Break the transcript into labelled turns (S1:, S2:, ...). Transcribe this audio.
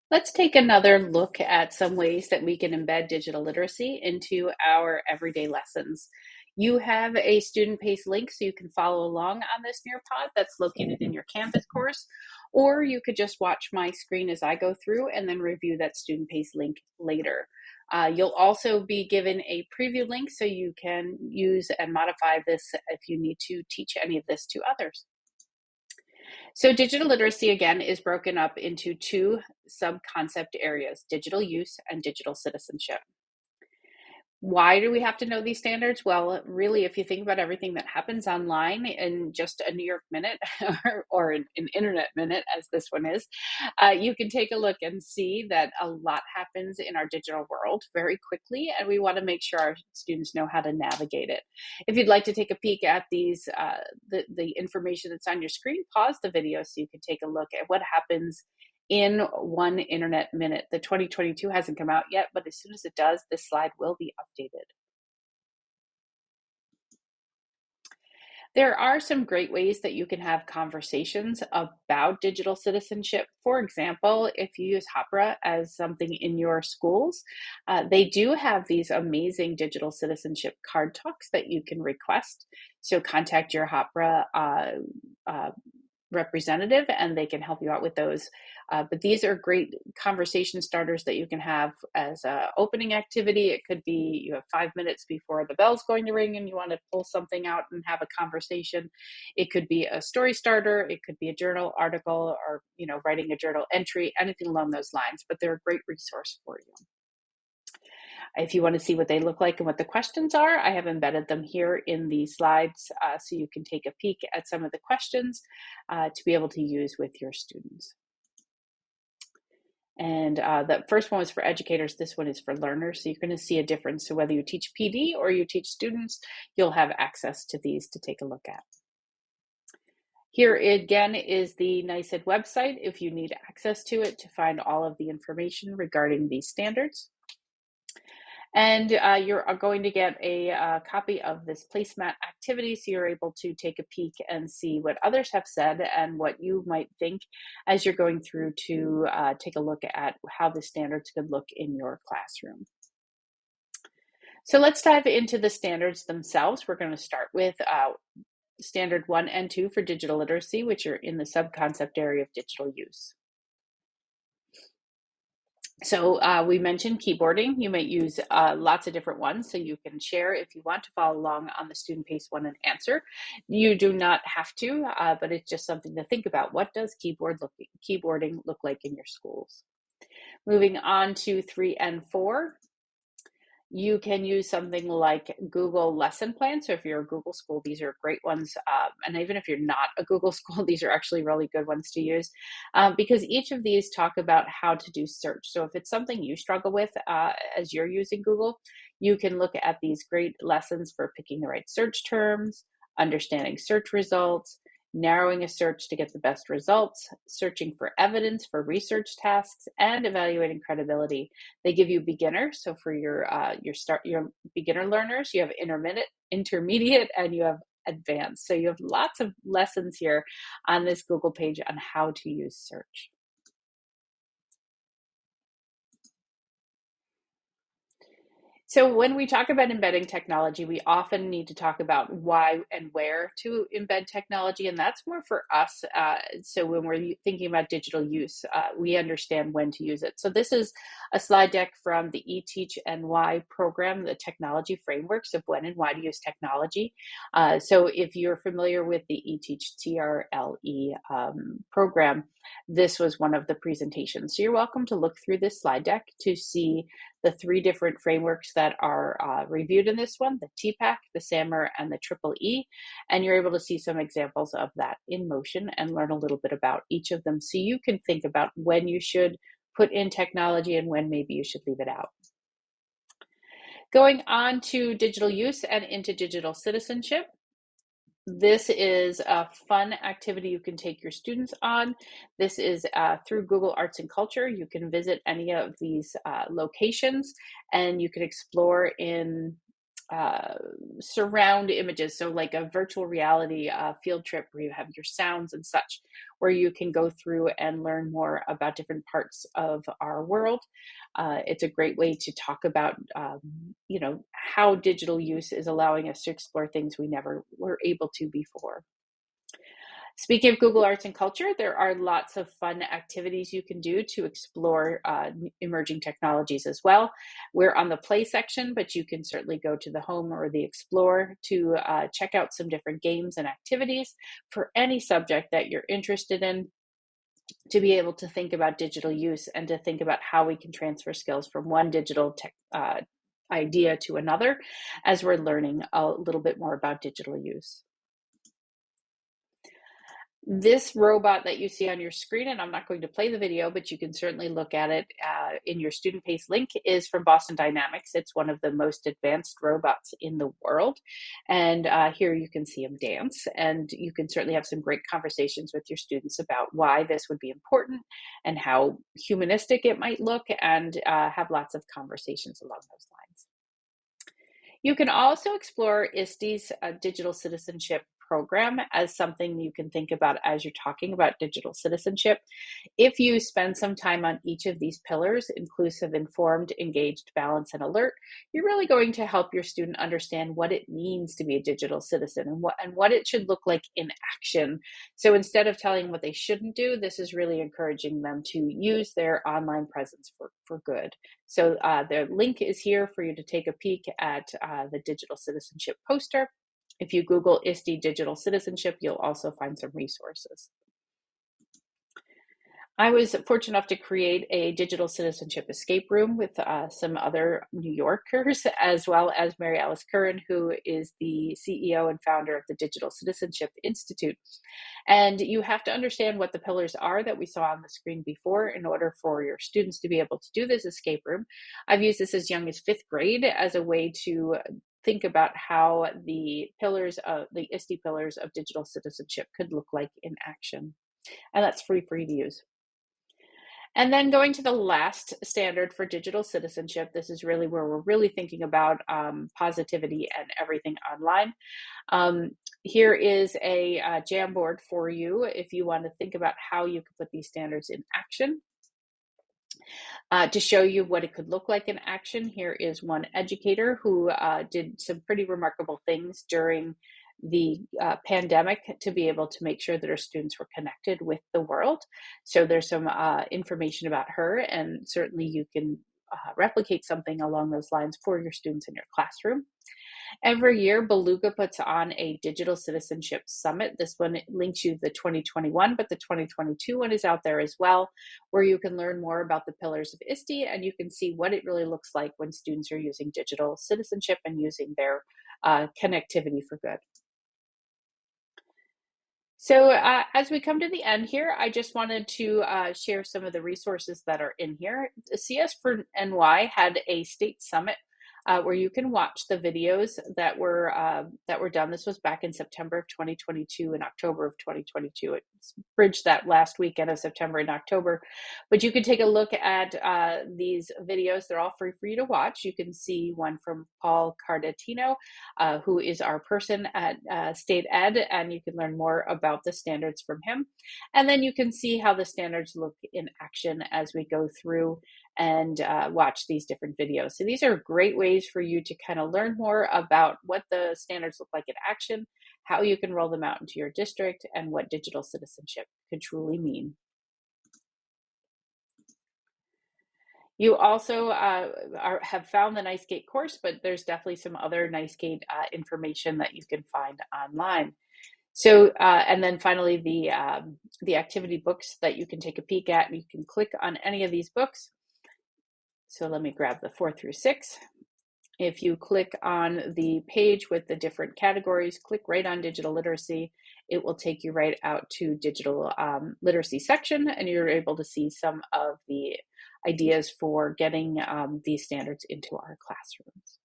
S1: Let's take another look at some ways that we can embed digital literacy into our everyday lessons. You have a student paced link so you can follow along on this Nearpod that's located in your Canvas course, or you could just watch my screen as I go through and then review that student paced link later. You'll also be given a preview link so you can use and modify this if you need to teach any of this to others. So digital literacy, again, is broken up into two sub-concept areas: digital use and digital citizenship. Why do we have to know these standards? Well, really, if you think about everything that happens online in just a New York minute or an internet minute, as this one is, you can take a look and see that a lot happens in our digital world very quickly, and we want to make sure our students know how to navigate it. If you'd like to take a peek at the information that's on your screen, pause the video so you can take a look at what happens in 1 internet minute. The 2022 hasn't come out yet, but as soon as it does, this slide will be updated. There are some great ways that you can have conversations about digital citizenship. For example, if you use Hopra as something in your schools, they do have these amazing digital citizenship card talks that you can request. So contact your Hopra representative and they can help you out with those. But these are great conversation starters that you can have as an opening activity. It could be you have 5 minutes before the bell's going to ring and you want to pull something out and have a conversation. It could be a story starter. It could be a journal article or, writing a journal entry, anything along those lines. But they're a great resource for you. If you want to see what they look like and what the questions are, I have embedded them here in the slides so you can take a peek at some of the questions to be able to use with your students. And the first one was for educators. This one is for learners. So you're going to see a difference. So whether you teach PD or you teach students, you'll have access to these to take a look at. Here again is the NYSED website if you need access to it to find all of the information regarding these standards. And you're going to get a copy of this placemat activity, so you're able to take a peek and see what others have said and what you might think as you're going through to take a look at how the standards could look in your classroom. So let's dive into the standards themselves. We're going to start with standard 1 and 2 for digital literacy, which are in the sub-concept area of digital use. So we mentioned keyboarding. You might use lots of different ones, so you can share if you want to follow along on the student pace one and answer. You do not have to, but it's just something to think about. What does keyboarding look like in your schools? Moving on to 3 and 4. You can use something like Google Lesson Plan. So if you're a Google school, these are great ones. And even if you're not a Google school, these are actually really good ones to use because each of these talk about how to do search. So if it's something you struggle with as you're using Google, you can look at these great lessons for picking the right search terms, understanding search results, narrowing a search to get the best results, searching for evidence for research tasks, and evaluating credibility. They give you beginner. So for your beginner learners, you have intermediate, and you have advanced. So you have lots of lessons here on this Google page on how to use search. So when we talk about embedding technology, we often need to talk about why and where to embed technology, and that's more for us. So when we're thinking about digital use, we understand when to use it. So this is a slide deck from the eTeach NY program, the technology frameworks of when and why to use technology. So if you're familiar with the eTeach TRLE program, this was one of the presentations. So you're welcome to look through this slide deck to see the 3 different frameworks that are reviewed in this one, the TPAC, the SAMR, and the Triple E. And you're able to see some examples of that in motion and learn a little bit about each of them so you can think about when you should put in technology and when maybe you should leave it out. Going on to digital use and into digital citizenship. This is a fun activity you can take your students on. This is through Google Arts and Culture. You can visit any of these locations and you can explore in uh, surround images. So like a virtual reality field trip where you have your sounds and such, where you can go through and learn more about different parts of our world. It's a great way to talk about, how digital use is allowing us to explore things we never were able to before. Speaking of Google Arts and Culture, there are lots of fun activities you can do to explore emerging technologies as well. We're on the Play section, but you can certainly go to the Home or the Explore to check out some different games and activities for any subject that you're interested in, to be able to think about digital use and to think about how we can transfer skills from one digital tech idea to another as we're learning a little bit more about digital use. This robot that you see on your screen, and I'm not going to play the video, but you can certainly look at it in your student pace link, is from Boston Dynamics. It's one of the most advanced robots in the world. And here you can see him dance, and you can certainly have some great conversations with your students about why this would be important and how humanistic it might look, and have lots of conversations along those lines. You can also explore ISTE's digital citizenship program as something you can think about as you're talking about digital citizenship. If you spend some time on each of these pillars, inclusive, informed, engaged, balanced, and alert, you're really going to help your student understand what it means to be a digital citizen and what it should look like in action. So instead of telling what they shouldn't do, this is really encouraging them to use their online presence for good. So the link is here for you to take a peek at the digital citizenship poster. If you Google ISTE digital citizenship, you'll also find some resources. I was fortunate enough to create a digital citizenship escape room with some other New Yorkers, as well as Mary Alice Curran, who is the CEO and founder of the Digital Citizenship Institute. And you have to understand what the pillars are that we saw on the screen before in order for your students to be able to do this escape room. I've used this as young as 5th grade as a way to think about how the pillars of the ISTE pillars of digital citizenship could look like in action. And that's free for you to use. And then going to the last standard for digital citizenship, this is really where we're really thinking about positivity and everything online. Here is a Jamboard for you if you want to think about how you can put these standards in action. To show you what it could look like in action, here is one educator who did some pretty remarkable things during the pandemic to be able to make sure that our students were connected with the world. So there's some information about her, and certainly you can replicate something along those lines for your students in your classroom. Every year, Beluga puts on a digital citizenship summit. This one links you to the 2021, but the 2022 one is out there as well, where you can learn more about the pillars of ISTE, and you can see what it really looks like when students are using digital citizenship and using their connectivity for good. So as we come to the end here, I just wanted to share some of the resources that are in here. The CS for NY had a state summit where you can watch the videos that were done. This was back in September of 2022 and October of 2022. It bridged that last weekend of September and October. But you can take a look at these videos. They're all free for you to watch. You can see one from Paul Cardatino, who is our person at State Ed, and you can learn more about the standards from him. And then you can see how the standards look in action as we go through and watch these different videos. So these are great ways for you to kind of learn more about what the standards look like in action, how you can roll them out into your district, and what digital citizenship could truly mean. You also have found the NYSED course, but there's definitely some other NYSED information that you can find online. So, and then finally, the activity books that you can take a peek at, and you can click on any of these books. So let me grab the 4 through 6. If you click on the page with the different categories, click right on digital literacy. It will take you right out to digital literacy section, and you're able to see some of the ideas for getting these standards into our classrooms.